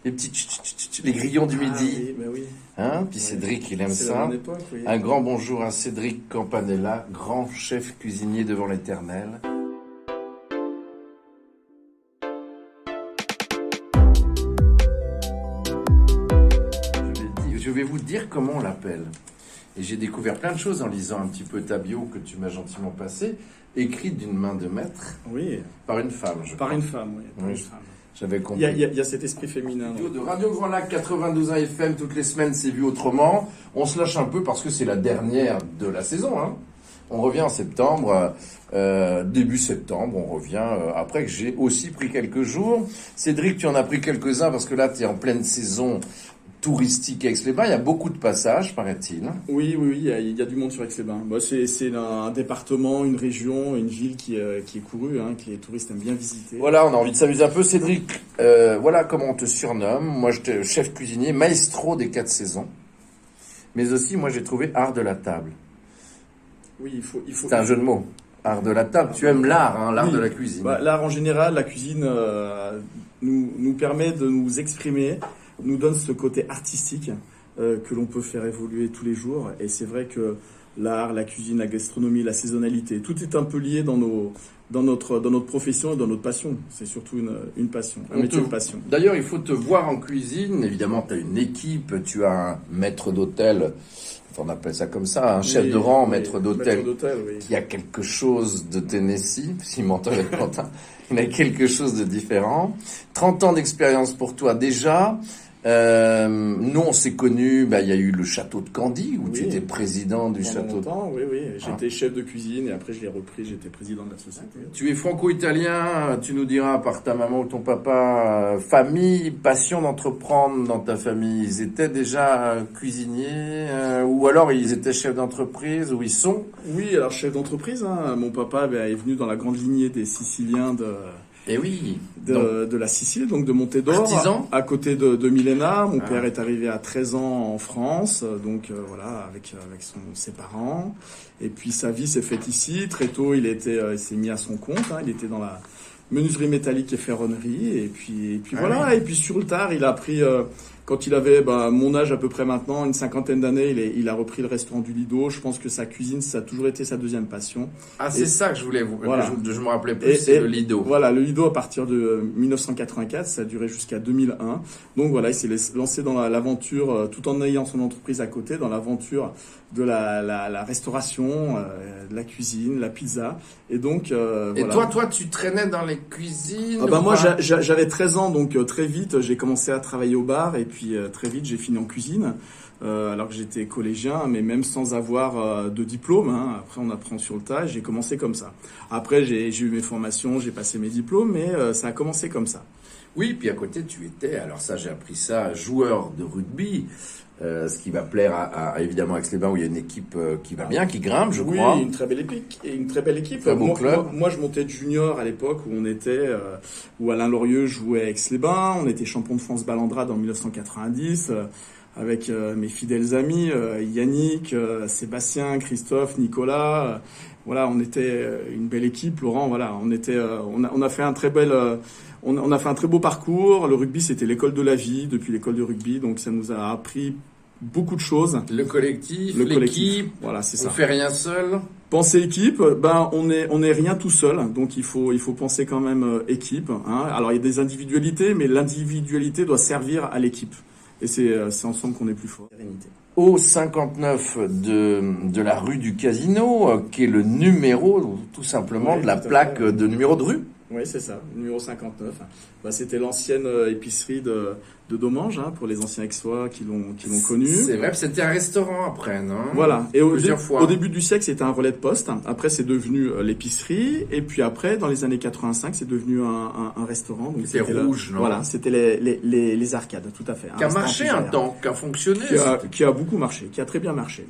les petits les grillons du midi. Oui, bah oui. Hein? Puis Oui. Cédric, il aime C'est la ça. bonne époque, oui. Un grand bonjour à Cédric Campanella, grand chef cuisinier devant l'Éternel. Je vais vous dire comment on l'appelle. Et j'ai découvert plein de choses en lisant un petit peu ta bio que tu m'as gentiment passé, écrite d'une main de maître Oui, par une femme, je par crois. une femme, oui. Par Oui, une femme. J'avais Il compris. y a cet esprit féminin. De Radio Grand Lac 92 FM, toutes les semaines, c'est vu autrement. On se lâche un peu parce que c'est la dernière de la saison. Hein. On revient en septembre, début septembre, on revient après que j'ai aussi pris quelques jours. Cédric, tu en as pris quelques-uns parce que là, tu es en pleine saison touristique à Aix-les-Bains. Il y a beaucoup de passages, paraît-il. Oui, il y a du monde sur Aix-les-Bains. Bah, c'est un département, une région, une ville qui est courue, hein, que les touristes aiment bien visiter. Voilà, on a envie de s'amuser un peu. Cédric, voilà comment on te surnomme. Moi, j'étais chef cuisinier, maestro des 4 saisons. Mais aussi, moi, j'ai trouvé art de la table. Oui, il faut. C'est un jeu de mots. Art de la table. Tu aimes l'art, hein, l'art Oui. de la cuisine. Bah, l'art en général, la cuisine nous permet de nous exprimer, nous donne ce côté artistique que l'on peut faire évoluer tous les jours. Et c'est vrai que l'art, la cuisine, la gastronomie, la saisonnalité, tout est un peu lié dans notre profession et dans notre passion. C'est surtout une passion, un métier de passion. D'ailleurs, il faut te voir en cuisine. Évidemment, tu as une équipe, tu as un maître d'hôtel, on appelle ça comme ça, un chef de rang, maître d'hôtel, oui. qui a quelque chose de Tennessee, s'il m'entend avec Quentin, il a quelque chose de différent. 30 ans d'expérience pour toi déjà. Nous, on s'est connus, il y a eu le château de Candy, où tu étais président du Pendant château. longtemps, oui. J'étais chef de cuisine et après je l'ai repris, j'étais président de la société. Tu es franco-italien, tu nous diras par ta maman ou ton papa, famille, passion d'entreprendre dans ta famille. Ils étaient déjà cuisiniers ou alors ils étaient chefs d'entreprise ou ils sont? Oui, alors chef d'entreprise, hein. Mon papa est venu dans la grande lignée des Siciliens Eh oui. de la Sicile, donc de Montedor, Artisan. à côté de Milena. Mon père est arrivé à 13 ans en France, donc voilà, avec ses parents. Et puis sa vie s'est faite ici. Très tôt, il s'est mis à son compte. Hein. Il était dans la menuiserie métallique et ferronnerie. Et puis voilà. Oui. Et puis sur le tard, il a appris. Quand il avait mon âge à peu près maintenant, une cinquantaine d'années, il a repris le restaurant du Lido. Je pense que sa cuisine, ça a toujours été sa deuxième passion. Ah, c'est ça que je voulais vous. Voilà. Je me rappelais plus, c'est le Lido. Voilà, le Lido à partir de 1984, ça a duré jusqu'à 2001. Donc voilà, il s'est lancé dans l'aventure, tout en ayant son entreprise à côté, dans l'aventure de la restauration, de la cuisine, la pizza. Et donc, Et voilà. toi, tu traînais dans les cuisines? Moi, j'avais 13 ans, donc très vite, j'ai commencé à travailler au bar et puis très vite, j'ai fini en cuisine. Alors que j'étais collégien, mais même sans avoir de diplôme. Hein. Après, on apprend sur le tas. J'ai commencé comme ça. Après, j'ai eu mes formations, j'ai passé mes diplômes, mais ça a commencé comme ça. Oui, puis à côté, tu étais, alors ça, j'ai appris ça, joueur de rugby. Ce qui va plaire à évidemment Aix-les-Bains où il y a une équipe qui va bien, qui grimpe, je crois. Oui, une très belle équipe. Très beau club. Moi, je montais de junior à l'époque où Alain Lorieux jouait à Aix-les-Bains. On était champion de France Ballandrade en 1990 avec mes fidèles amis Yannick, Sébastien, Christophe, Nicolas. Voilà, on était une belle équipe, Laurent. Voilà, on a fait un très bel. On a fait un très beau parcours. Le rugby, c'était l'école de la vie depuis l'école de rugby, donc ça nous a appris beaucoup de choses. Le collectif, l'équipe, voilà, c'est ça. On fait rien seul. Penser équipe, on est rien tout seul, donc il faut penser quand même équipe. Hein. Alors il y a des individualités, mais l'individualité doit servir à l'équipe. Et c'est ensemble qu'on est plus fort. Au 59 de la rue du Casino, qui est le numéro, tout simplement, de la plaque de numéro de rue. Oui, c'est ça, numéro 59. C'était l'ancienne épicerie de Domange, hein, pour les anciens Aixois qui l'ont connu. C'est vrai, c'était un restaurant après, non? Voilà. Et plusieurs fois. Au début du siècle, c'était un relais de poste. Après, c'est devenu l'épicerie. Et puis après, dans les années 85, c'est devenu un restaurant. C'était rouge, non? Voilà, c'était les arcades, tout à fait. Qui a marché un temps, qui a fonctionné. Qui a beaucoup marché, qui a très bien marché.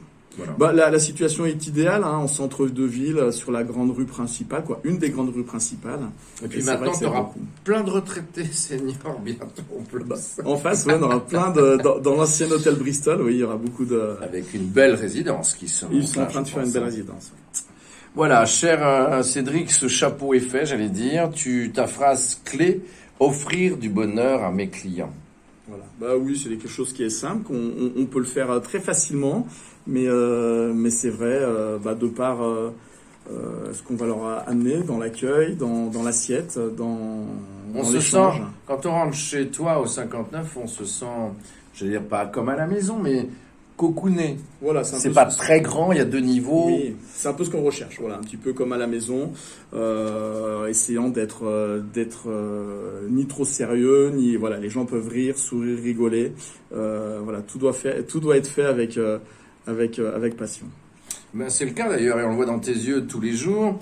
Voilà. La situation est idéale, hein, en centre de ville, sur la grande rue principale, une des grandes rues principales. Et puis maintenant, tu auras plein de retraités seniors bientôt en plus. En face, on aura plein dans l'ancien hôtel Bristol, oui, il y aura beaucoup de. Avec une belle résidence Ils sont en train de faire une belle résidence. Voilà, cher Cédric, ce chapeau est fait, j'allais dire. Ta phrase clé, offrir du bonheur à mes clients. Voilà. Bah oui, c'est quelque chose qui est simple, on peut le faire très facilement, mais c'est vrai, de par ce qu'on va leur amener dans l'accueil, dans l'assiette, On dans se l'échange. sent, quand on rentre chez toi au 59, on se sent, je veux dire, pas comme à la maison, mais cocooné. Voilà, C'est peu pas ce- très grand, il y a 2 niveaux. Oui, c'est un peu ce qu'on recherche, voilà, un petit peu comme à la maison, essayant d'être ni trop sérieux, ni voilà, les gens peuvent rire, sourire, rigoler, voilà, tout doit être fait avec passion. Ben, c'est le cas d'ailleurs, et on le voit dans tes yeux tous les jours.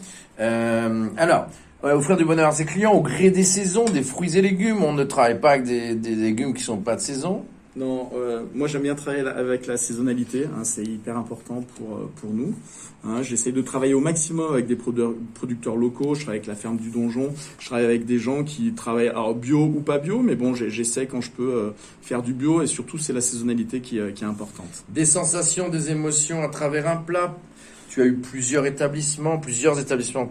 Offrir du bonheur à ses clients au gré des saisons, des fruits et légumes. On ne travaille pas avec des légumes qui sont pas de saison. Non, moi j'aime bien travailler avec la saisonnalité, hein, c'est hyper important pour nous. Hein. J'essaie de travailler au maximum avec des producteurs locaux, je travaille avec la ferme du Donjon, je travaille avec des gens qui travaillent alors bio ou pas bio, mais bon j'essaie quand je peux faire du bio et surtout c'est la saisonnalité qui est importante. Des sensations, des émotions à travers un plat. Tu as eu plusieurs établissements,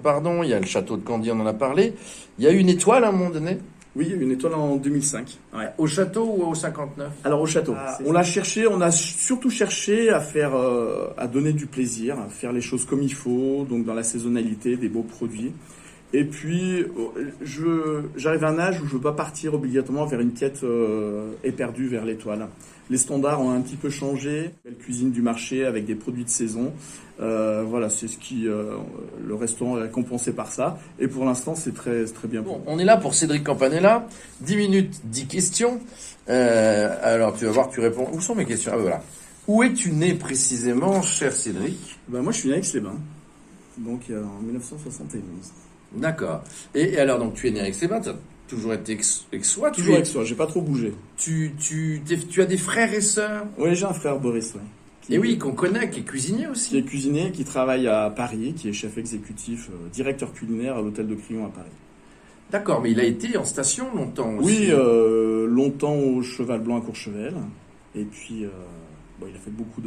pardon. Il y a le château de Candy, on en a parlé. Il y a eu une étoile à un moment donné. Oui, il y a eu une étoile en 2005. Ouais. Au château ou au 59? Alors au château, on l'a cherché, on a surtout cherché à faire, à donner du plaisir, à faire les choses comme il faut, donc dans la saisonnalité, des beaux produits. Et puis, j'arrive à un âge où je veux pas partir obligatoirement vers une quête éperdue vers l'étoile. Les standards ont un petit peu changé. La cuisine du marché avec des produits de saison. Voilà, c'est ce qui le restaurant est récompensé par ça. Et pour l'instant, c'est très bien. Bon, on est là pour Cédric Campanella. 10 minutes, 10 questions. Alors, tu vas voir, tu réponds. Où sont mes questions? Ah, voilà. Où es-tu né précisément, cher Cédric? Ben, moi, je suis né à Aix-les-Bains, donc en 1971. D'accord. Et alors, donc, tu es né à Aix-les-Bains, tu as toujours été aixois. Toujours Aixois, j'ai pas trop bougé. Tu as des frères et sœurs? Oui, j'ai un frère Boris, ouais. Et oui, qu'on connaît, qui est cuisinier Qui aussi. est cuisinier, qui travaille à Paris, qui est chef exécutif, directeur culinaire à l'hôtel de Crillon à Paris. D'accord, mais il a été en station longtemps aussi. Oui, longtemps au Cheval Blanc à Courchevel. Et puis, il a fait beaucoup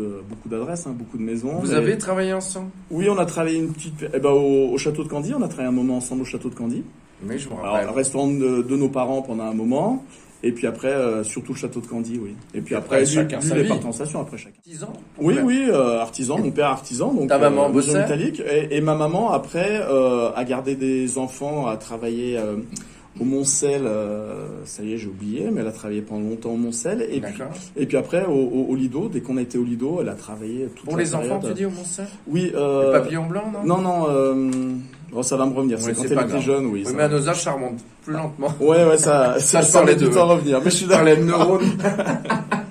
d'adresses, hein, beaucoup de maisons. Vous avez travaillé ensemble? Oui, on a travaillé une petite... au château de Candy, on a travaillé un moment ensemble au château de Candy. Mais je me Alors, rappelle. le restaurant de nos parents pendant un moment. Et puis après, surtout le château de Candy, oui. Et puis après, chacun sa lui, il est vie. parti en station après chacun. 10 ans? Oui, artisan, mon père artisan, donc Ta maman maison bossait? italique, et ma maman après a gardé des enfants, a travaillé au Moncel, ça y est j'ai oublié, mais elle a travaillé pendant longtemps au Moncel, D'accord. et puis après au Lido, dès qu'on a été au Lido, elle a travaillé toute Pour la les enfants, période. tu dis au Montserrat? Oui, Les papillons blancs, non? Non, ça va me revenir, c'est Ouais, quand c'est elle pas était grave. jeune, oui. Oui, ça mais à va. nos âges, ça remonte plus lentement. Ouais, ça je met parlais du de- temps à revenir, mais je suis Je d'accord. parlais de neurones.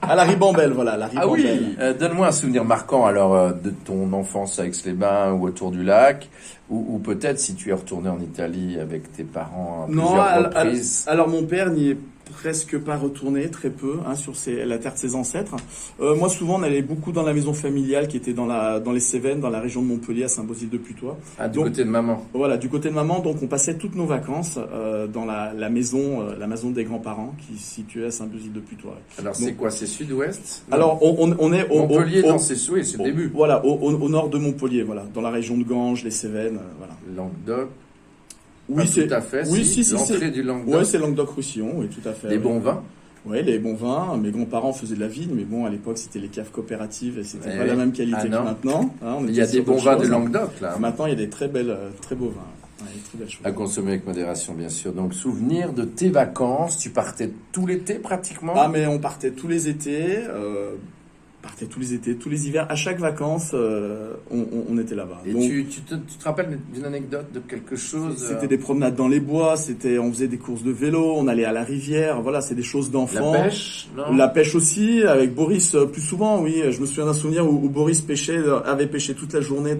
À la ribambelle, voilà, la Ah oui, ribambelle. donne-moi un souvenir marquant alors de ton enfance à Aix-les-Bains ou autour du lac, ou peut-être si tu es retourné en Italie avec tes parents à Non, plusieurs reprises. alors mon père n'y est presque pas retourné, très peu, hein, sur la terre de ses ancêtres. Moi, souvent, on allait beaucoup dans la maison familiale qui était dans les Cévennes, dans la région de Montpellier, à Saint-Bauzile-de-Putois. Ah, du Donc, côté de maman. Voilà, du côté de maman, donc on passait toutes nos vacances dans la maison des grands-parents qui se situait à Saint-Bauzile-de-Putois. Alors Donc- c'est quoi, c'est sud-ouest? Non. Alors, on est Montpellier, dans ses souhaits, c'est le début. Voilà, au nord de Montpellier, voilà, dans la région de Ganges, les Cévennes, voilà. Languedoc. Oui, Pas tout à fait. oui, si, l'entrée du Languedoc. Ouais, c'est Languedoc-Roussillon, oui, tout à fait. Les oui. bons vins. Ouais, les bons vins. Mes grands-parents faisaient de la vigne, mais bon, à l'époque, c'était les caves coopératives et c'était Eh pas oui. la même qualité Ah que non. maintenant. Hein, on Il y a était des sur bons autre vins de chose. Languedoc, là. Maintenant, il y a des très beaux vins. Ouais, des très belles choses. À consommer avec modération, bien sûr. Donc, souvenir de tes vacances. Tu partais tout l'été, pratiquement. Ah, mais on partait tous les étés, tous les hivers. À chaque vacances, on était là-bas. Et Donc, tu te rappelles d'une anecdote, de quelque chose? c'était des promenades dans les bois, on faisait des courses de vélo, on allait à la rivière. Voilà, c'est des choses La d'enfants. pêche, non? La pêche aussi, avec Boris plus souvent, oui. Je me souviens d'un souvenir où Boris avait pêché toute la journée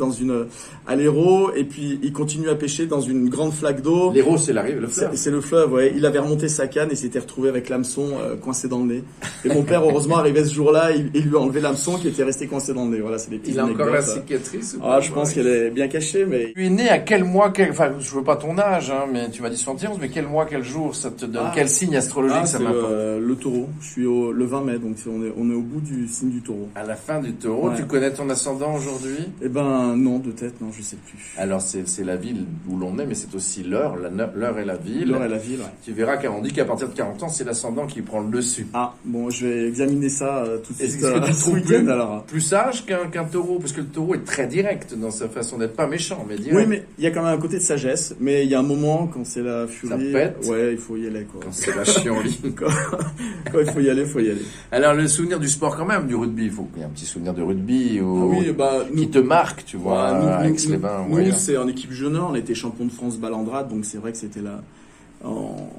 à l'Hérault, et puis il continue à pêcher dans une grande flaque d'eau. L'Hérault, c'est la rive, le fleuve. C'est le fleuve, ouais. Il avait remonté sa canne et s'était retrouvé avec l'hameçon coincé dans le nez. Et mon père, heureusement, arrivé ce jour-là, il lui a enlevé enlevé l'hameçon qui était resté coincé dans le nez. Voilà, c'est des petites Il a encore la anecdotes. cicatrice ou Ah, pas? je pense qu'elle est bien cachée, mais Tu es né à quel mois, enfin, je veux pas ton âge, hein, mais tu m'as dit 71, mais quel mois, quel jour, ça te donne, quel signe astrologique ça c'est m'apporte? le taureau. Je suis le 20 mai, donc on est au bout du signe du taureau. À la fin du taureau, Ouais. tu connais ton ascendant aujourd'hui? Eh ben, non, de tête, non, je sais plus. Alors, c'est la ville où l'on est, mais c'est aussi l'heure, l'heure et la ville. L'heure et la ville, ouais. Tu verras qu'on dit qu'à partir de 40 ans, c'est l'ascendant qui prend le dessus. Ah, bon, je vais examiner ça tout de Est-ce suite que tu ce trouves week-end, alors. plus sage qu'un taureau? Parce que le taureau est très direct dans sa façon d'être, pas méchant, mais direct. Oui, mais il y a quand même un côté de sagesse, mais il y a un moment, quand c'est la furie, Ça pète. ouais, il faut y aller, quoi. Quand c'est la chienlit. Quand il faut y aller, il faut y aller. Alors, le souvenir du sport quand même, du rugby, il faut qu'il y ait un petit souvenir de rugby Ah ou... oui, bah, qui te marque, tu vois, nous, Aix-les-Bains. nous, ouais. c'est en équipe junior, on était champion de France Balandrade, donc c'est vrai que c'était là.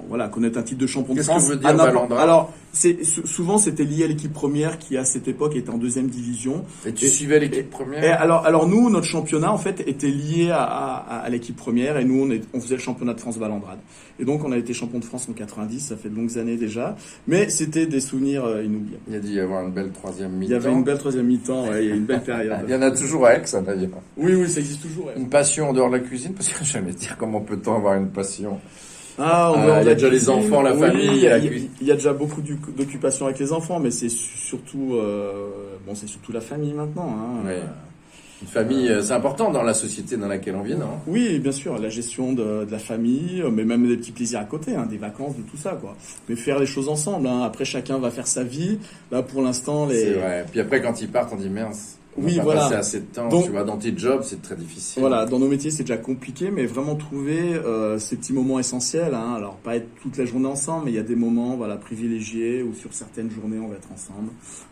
Voilà, connaître un titre de champion de Qu'est-ce que France. veut dire Balandrade? Alors, souvent c'était lié à l'équipe première qui à cette époque était en deuxième division. Et tu suivais l'équipe première? Et alors nous, notre championnat en fait était lié à l'équipe première et nous on faisait le championnat de France Balandrade. Et donc on a été champion de France en 90, ça fait de longues années déjà, mais c'était des souvenirs inoubliables. Il y a dû y avoir une belle troisième mi-temps. Il y avait une belle troisième mi-temps, ouais, il y a une belle période. Il y en a toujours à Aix, ça, d'ailleurs. Oui, ça existe toujours. Ouais. Une passion en dehors de la cuisine, parce que j'aime dire comment peut-on avoir une passion? Ah, il y a déjà les enfants, la famille, il y a la cuisine. Il y a déjà beaucoup d'occupations avec les enfants, mais c'est surtout, c'est surtout la famille maintenant. Hein. Ouais. Une famille, c'est important dans la société dans laquelle on vit, non? Oui, bien sûr, la gestion de la famille, mais même des petits plaisirs à côté, hein, des vacances, de tout ça, quoi. Mais faire les choses ensemble. Hein. Après, chacun va faire sa vie. Là, pour l'instant, C'est vrai. Puis après, quand ils partent, on dit merde. Oui, on a voilà. passé assez de temps. Donc, tu vois, dans tes jobs, c'est très difficile. Voilà, dans nos métiers, c'est déjà compliqué, mais vraiment trouver ces petits moments essentiels. Hein. Alors, pas être toute la journée ensemble, mais il y a des moments, voilà, privilégiés où sur certaines journées, on va être ensemble.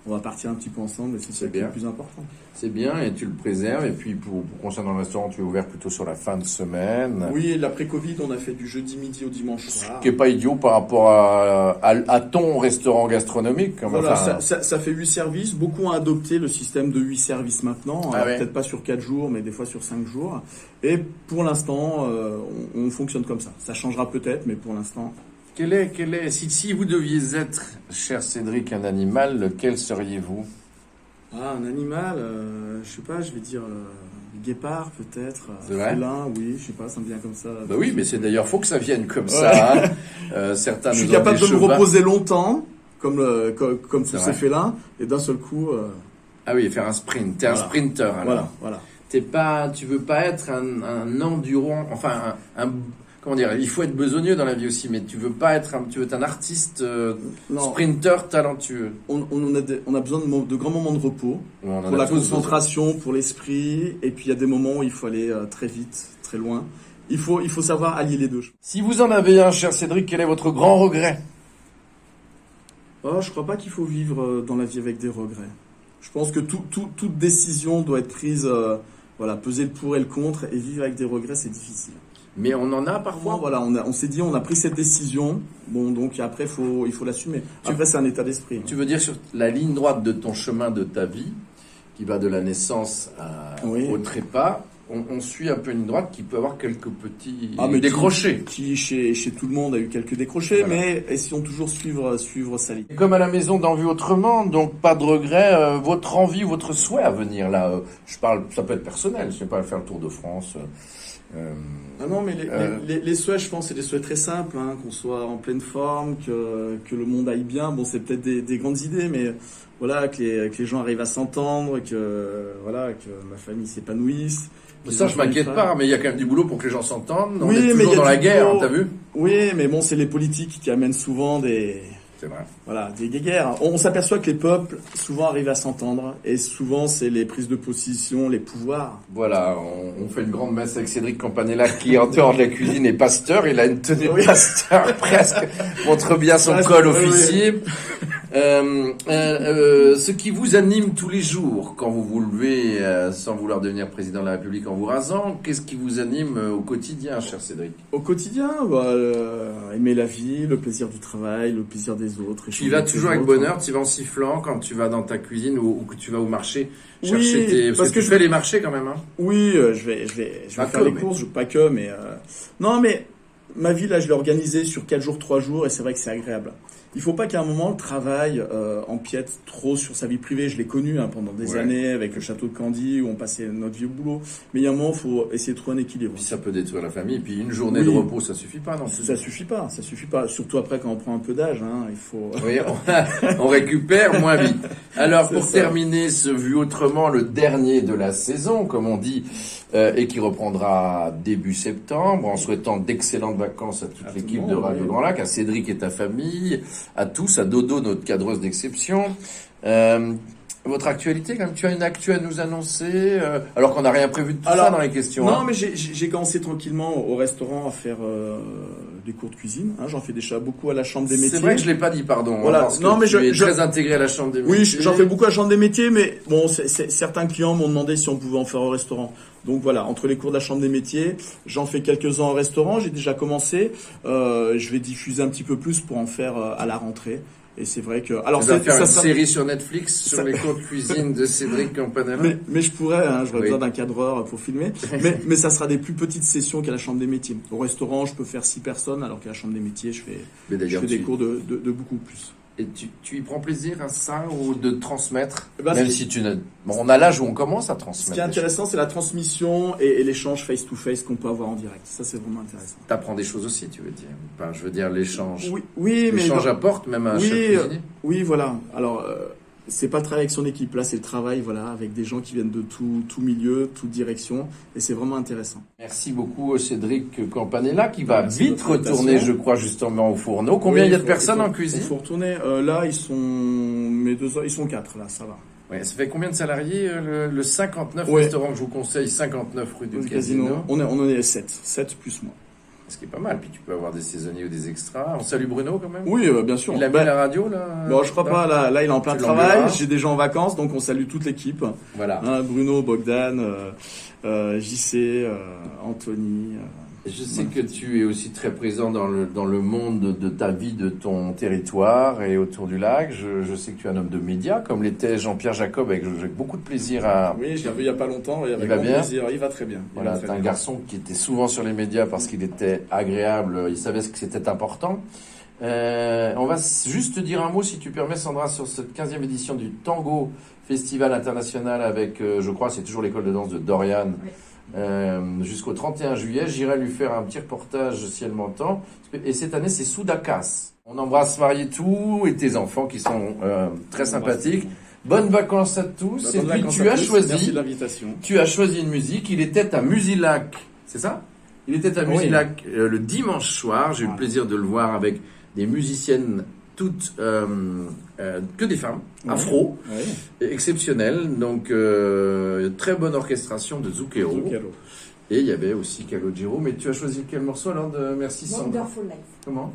On va partir un petit peu ensemble, et c'est bien. le plus important. C'est bien, et tu le préserves. Et puis, pour concernant le restaurant, tu es ouvert plutôt sur la fin de semaine. Oui, l'après-Covid, on a fait du jeudi midi au dimanche soir. Ce qui est pas idiot par rapport à ton restaurant gastronomique. Voilà, Enfin, ça fait 8 services. Beaucoup ont adopté le système de 8 services maintenant. Ah ouais. Peut-être pas sur 4 jours, mais des fois sur 5 jours. Et pour l'instant, on fonctionne comme ça. Ça changera peut-être, mais pour l'instant... si vous deviez être, cher Cédric, un animal, lequel seriez-vous? Ah, un animal, je sais pas, je vais dire guépard peut-être. C'est vrai? Félin, oui, je sais pas, ça me vient comme ça. Bah oui, mais c'est d'ailleurs, faut que ça vienne comme ça. Hein. Certains Je suis nous ont capable des de me chevaux. reposer longtemps, comme tous C'est ces vrai. félins, et d'un seul coup... Ah oui, faire un sprint. T'es un Voilà. sprinter, alors. Voilà. Tu veux pas être un endurant, enfin, comment dire, il faut être besogneux dans la vie aussi, mais tu veux pas être tu veux être un artiste Non. sprinter talentueux. On a besoin de grands moments de repos, On en pour a la tous concentration, pour l'esprit, et puis il y a des moments où il faut aller très vite, très loin. Il faut savoir allier les deux. Si vous en avez un, cher Cédric, quel est votre grand regret? Oh, je crois pas qu'il faut vivre dans la vie avec des regrets. Je pense que toute décision doit être prise, peser le pour et le contre, et vivre avec des regrets, c'est difficile. Mais on en a Moi, parfois. voilà, on s'est dit, on a pris cette décision, bon, donc après, il faut l'assumer. Après, c'est un état d'esprit. Tu veux dire sur la ligne droite de ton chemin de ta vie, qui va de la naissance Oui. au trépas, on suit un peu une droite qui peut avoir quelques petits Mais décrochés. Qui chez tout le monde a eu quelques décrochés, Voilà. mais essayons toujours suivre sa ligne. Et comme à la maison d'En Vue Autrement, donc pas de regret, votre envie ou votre souhait à venir là, je parle, ça peut être personnel, je sais pas, faire le Tour de France. Ah non, mais les souhaits, je pense, c'est des souhaits très simples, hein, qu'on soit en pleine forme, que le monde aille bien. Bon, c'est peut-être des grandes idées, mais voilà, que les gens arrivent à s'entendre, que ma famille s'épanouisse. Ça, je m'inquiète pas, mais il y a quand même du boulot pour que les gens s'entendent. On Oui, est mais il toujours y a dans la du guerre, boulot. t'as vu? Oui, mais bon, c'est les politiques qui amènent souvent des guerres. On s'aperçoit que les peuples souvent arrivent à s'entendre, et souvent c'est les prises de position, les pouvoirs. Voilà, on fait une grande messe avec Cédric Campanella qui, en dehors de la cuisine, est pasteur. Il a une tenue de Oui. pasteur presque, montre bien son Presque, col oui, officier. Ce qui vous anime tous les jours quand vous vous levez sans vouloir devenir président de la République en vous rasant, qu'est-ce qui vous anime au quotidien, cher Cédric? Au quotidien, aimer la vie, le plaisir du travail, le plaisir des autres. Tu y vas toujours avec bonheur, tu y vas en sifflant quand tu vas dans ta cuisine ou que tu vas au marché chercher Oui, parce que tu fais les marchés quand même, hein. Oui, je vais Pas faire que, les mais- courses, pas que, mais non, mais ma vie là, je l'ai organisée sur 4 jours, 3 jours, et c'est vrai que c'est agréable. il faut pas qu'à un moment le travail empiète trop sur sa vie privée. Je l'ai connu pendant des années avec le château de Candie où on passait notre vie au boulot. Mais il y a un moment, il faut essayer de trouver un équilibre. Puis ça peut détruire la famille. Et puis une journée de repos, ça suffit pas non plus. Ça suffit pas. Surtout après quand on prend un peu d'âge, il faut. Oui, on récupère moins vite. Alors pour terminer ce Vu autrement, le dernier de la saison, comme on dit, et qui reprendra début septembre, en souhaitant d'excellentes vacances à toute l'équipe de Radio Grand Lac, à Cédric et ta famille, à tous, à Dodo, notre cadreuse d'exception. Votre actualité, quand même, tu as une actu à nous annoncer, alors qu'on n'a rien prévu de tout ça dans les questions. Non, mais j'ai commencé tranquillement au restaurant à faire des cours de cuisine. J'en fais déjà beaucoup à la Chambre des métiers. C'est vrai que je l'ai pas dit, pardon. Voilà. Parce que tu es très intégré à la Chambre des métiers. Oui, j'en fais beaucoup à la Chambre des métiers, mais bon, certains clients m'ont demandé si on pouvait en faire au restaurant. Donc voilà, entre les cours de la Chambre des métiers, j'en fais quelques-uns au restaurant. J'ai déjà commencé. Je vais diffuser un petit peu plus pour en faire à la rentrée. Et c'est vrai que... Alors, ça faire une série sur Netflix sur les cours de cuisine de Cédric Campanella. Mais je pourrais, j'aurais besoin d'un cadreur pour filmer. mais ça sera des plus petites sessions qu'à la Chambre des métiers. Au restaurant, je peux faire 6 personnes, alors qu'à la Chambre des métiers, je fais des cours de beaucoup plus. Et tu y prends plaisir à ça ou de transmettre, même si on a l'âge où on commence à transmettre. Ce qui est intéressant, c'est la transmission et l'échange face-to-face qu'on peut avoir en direct. Ça, c'est vraiment intéressant. T'apprends des choses aussi, tu veux dire. Enfin, je veux dire, l'échange. Oui, mais l'échange apporte même à un chef cuisinier. Oui, voilà. Alors, c'est pas le travail avec son équipe. Là, c'est le travail, avec des gens qui viennent de tout milieu, toute direction. Et c'est vraiment intéressant. Merci beaucoup, Cédric Campanella, qui va vite retourner, je crois, justement au fourneau. Combien il y a de personnes en cuisine? Il faut retourner. Là, ils sont 4, là, ça va. Ouais, ça fait combien de salariés, le 59 restaurant que je vous conseille, 59 rue du Casino? On est 7 plus moi. Ce qui est pas mal, puis tu peux avoir des saisonniers ou des extras. On salue Bruno quand même. Oui, bien sûr. Il a mis la radio là. Non, je crois pas. Là, il est en plein travail. J'ai des gens en vacances, donc on salue toute l'équipe. Voilà. Bruno, Bogdan, JC, Anthony. Je sais que tu es aussi très présent dans le monde de ta vie, de ton territoire et autour du lac. Je sais que tu es un homme de médias, comme l'était Jean-Pierre Jacob, avec beaucoup de plaisir à... Oui, je l'ai vu il y a pas longtemps, et avec grand plaisir. Il va très bien. Voilà, c'est un garçon qui était souvent sur les médias parce qu'il était agréable, il savait ce que c'était important. On va juste te dire un mot, si tu permets, Sandra, sur cette 15e édition du Tango Festival International avec, je crois, c'est toujours l'école de danse de Dorian. Oui. Jusqu'au 31 juillet, j'irai lui faire un petit reportage si elle m'entend. Et cette année, c'est Soudakas. On embrasse Marietou et tes enfants qui sont très sympathiques. Bonnes vacances à tous. Et puis Merci de l'invitation. Tu as choisi une musique. Il était à Musilac, c'est ça? Il était à Musilac le dimanche soir. J'ai eu le plaisir de le voir avec des musiciennes toutes que des femmes, afro, exceptionnelles, donc très bonne orchestration de Zucchero. Et il y avait aussi Calogero, mais tu as choisi quel morceau alors de Merci Sandra? Wonderful Life. Comment?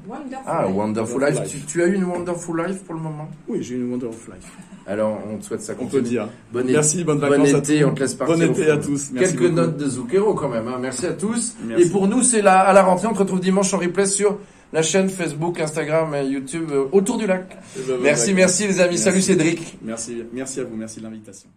Wonderful Life. Tu as eu une Wonderful Life pour le moment? Oui, j'ai eu une Wonderful Life. Alors, on te souhaite ça. On peut dire. Merci, bonne vacances bon été, à tous. on te laisse partir. Bon été à tous. Merci quelques notes de Zucchero quand même. Merci à tous. Merci. Et pour nous, c'est à la rentrée. On te retrouve dimanche en replay sur la chaîne Facebook, Instagram et YouTube autour du lac. Merci les amis. Salut Cédric. Merci à vous. Merci de l'invitation.